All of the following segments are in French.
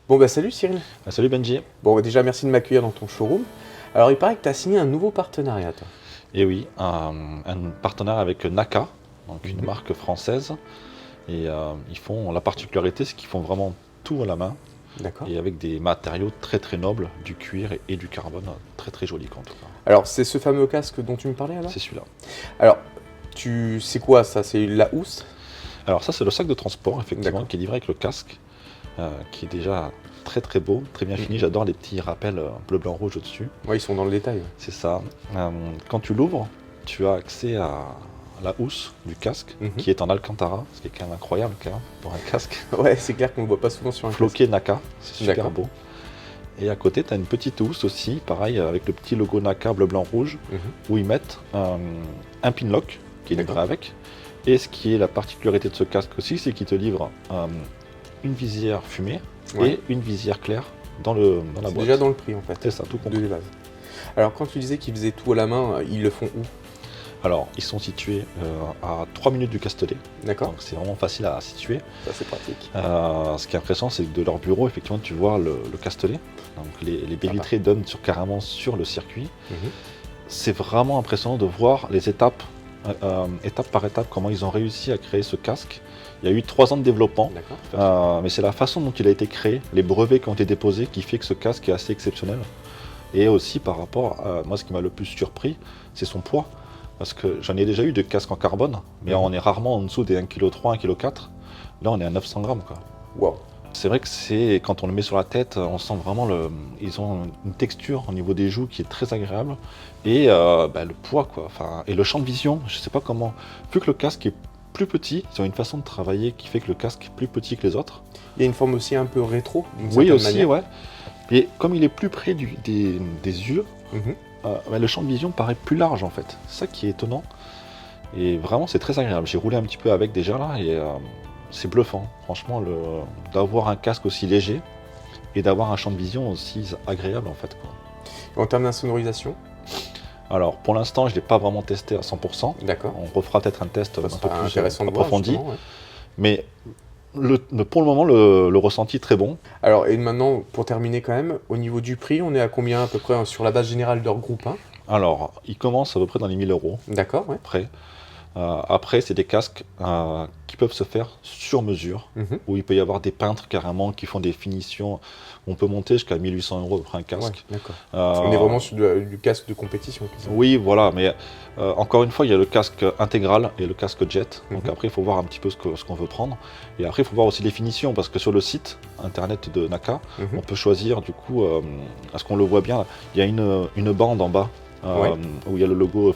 Bon bah salut Cyril. Salut Benji. Bon bah, déjà merci de m'accueillir dans ton showroom. Alors il paraît que tu as signé un nouveau partenariat toi. Et oui, un partenariat avec Naka, donc une marque française. Et ils font la particularité, c'est qu'ils font vraiment tout à la main. D'accord. Et avec des matériaux très très nobles, du cuir et du carbone, très très joli en tout cas. Alors c'est ce fameux casque dont tu me parlais alors? C'est celui-là. Alors c'est quoi ça? C'est la housse? Alors ça c'est le sac de transport effectivement qui est livré avec le casque, qui est déjà très très beau, très bien fini. J'adore les petits rappels bleu, blanc, rouge au-dessus. Ouais, ils sont dans le détail. C'est ça. Quand tu l'ouvres, tu as accès à la housse du casque qui est en Alcantara, ce qui est quand même incroyable pour un casque. Ouais, c'est clair qu'on ne le voit pas souvent sur un Floqué casque. Naka, c'est super beau. Et à côté, tu as une petite housse aussi, pareil, avec le petit logo Naka bleu, blanc, rouge, où ils mettent un pin lock qui est livré avec. Et ce qui est la particularité de ce casque aussi, c'est qu'il te livre une visière fumée et une visière claire dans la boîte. C'est déjà dans le prix en fait. C'est ça, tout compris. De base. Alors quand tu disais qu'ils faisaient tout à la main, ils le font où? Alors, ils sont situés à 3 minutes du Castellet. D'accord. Donc c'est vraiment facile à situer. Ça c'est pratique. Ce qui est impressionnant, c'est que de leur bureau, effectivement, tu vois le Castellet. Donc les baies vitrées donnent carrément sur le circuit. C'est vraiment impressionnant de voir les étape par étape, comment ils ont réussi à créer ce casque. Il y a eu 3 ans de développement, mais c'est la façon dont il a été créé, les brevets qui ont été déposés, qui fait que ce casque est assez exceptionnel. Et aussi par rapport à moi, ce qui m'a le plus surpris, c'est son poids. Parce que j'en ai déjà eu de casques en carbone, mais on est rarement en dessous des 1,3 kg, 1,4 kg. Là, on est à 900 grammes. Wow. C'est vrai que quand on le met sur la tête, on sent vraiment ils ont une texture au niveau des joues qui est très agréable. Et le poids, et le champ de vision, je ne sais pas comment. Vu que le casque est plus petit, ils ont une façon de travailler qui fait que le casque est plus petit que les autres. Il y a une forme aussi un peu rétro. Oui, aussi, ouais. Et comme il est plus près des yeux, le champ de vision paraît plus large en fait. C'est ça qui est étonnant. Et vraiment, c'est très agréable. J'ai roulé un petit peu avec déjà là et c'est bluffant. Franchement, d'avoir un casque aussi léger et d'avoir un champ de vision aussi agréable en fait. En termes d'insonorisation? Alors, pour l'instant, je ne l'ai pas vraiment testé à 100%. D'accord. On refera peut-être un test un peu plus intéressant approfondi. Voir, mais pour le moment, le ressenti est très bon. Alors, et maintenant, pour terminer quand même, au niveau du prix, on est à combien à peu près sur la base générale de leur groupe 1? Alors, il commence à peu près dans les 1000 €. D'accord, ouais. Après, c'est des casques qui peuvent se faire sur mesure, où il peut y avoir des peintres carrément qui font des finitions. On peut monter jusqu'à 1800 € à peu près un casque. Ouais, d'accord. On est vraiment sur du casque de compétition. Oui, voilà, mais encore une fois, il y a le casque intégral et le casque jet. Donc après, il faut voir un petit peu ce qu'on veut prendre. Et après, il faut voir aussi les finitions, parce que sur le site internet de Naka, on peut choisir du coup, à ce qu'on le voit bien, il y a une bande en bas. Où il y a le logo,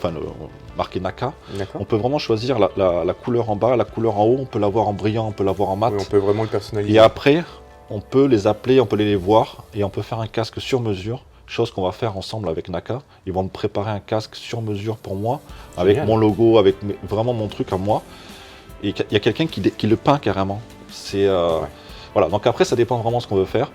marqué Naka. On peut vraiment choisir la couleur en bas, la couleur en haut, on peut l'avoir en brillant, on peut l'avoir en mat. Oui, on peut vraiment le personnaliser. Et après, on peut les appeler, on peut les voir et on peut faire un casque sur mesure, chose qu'on va faire ensemble avec Naka. Ils vont me préparer un casque sur mesure pour moi, avec mon logo, avec vraiment mon truc à moi. Et il y a quelqu'un qui le peint carrément. Voilà, donc après, ça dépend vraiment de ce qu'on veut faire.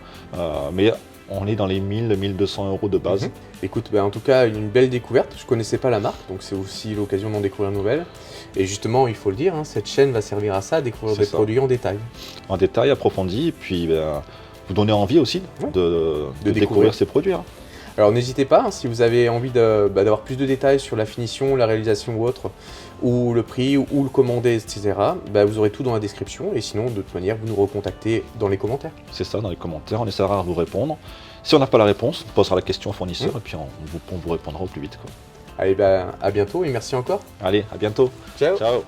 Mais on est dans les 1000-1200 € de base. Écoute, en tout cas, une belle découverte. Je ne connaissais pas la marque, donc c'est aussi l'occasion d'en découvrir une nouvelle. Et justement, il faut le dire, cette chaîne va servir à ça, à découvrir des produits en détail. En détail, approfondi, et puis vous donner envie aussi de découvrir ces produits. Alors n'hésitez pas, si vous avez envie d'avoir plus de détails sur la finition, la réalisation ou autre, ou le prix, ou le commander, etc., vous aurez tout dans la description, et sinon, de toute manière, vous nous recontactez dans les commentaires. C'est ça, dans les commentaires, on essaiera de vous répondre. Si on n'a pas la réponse, on posera la question au fournisseur, et puis on vous répondra au plus vite. Allez, à bientôt, et merci encore. Allez, à bientôt. Ciao. Ciao.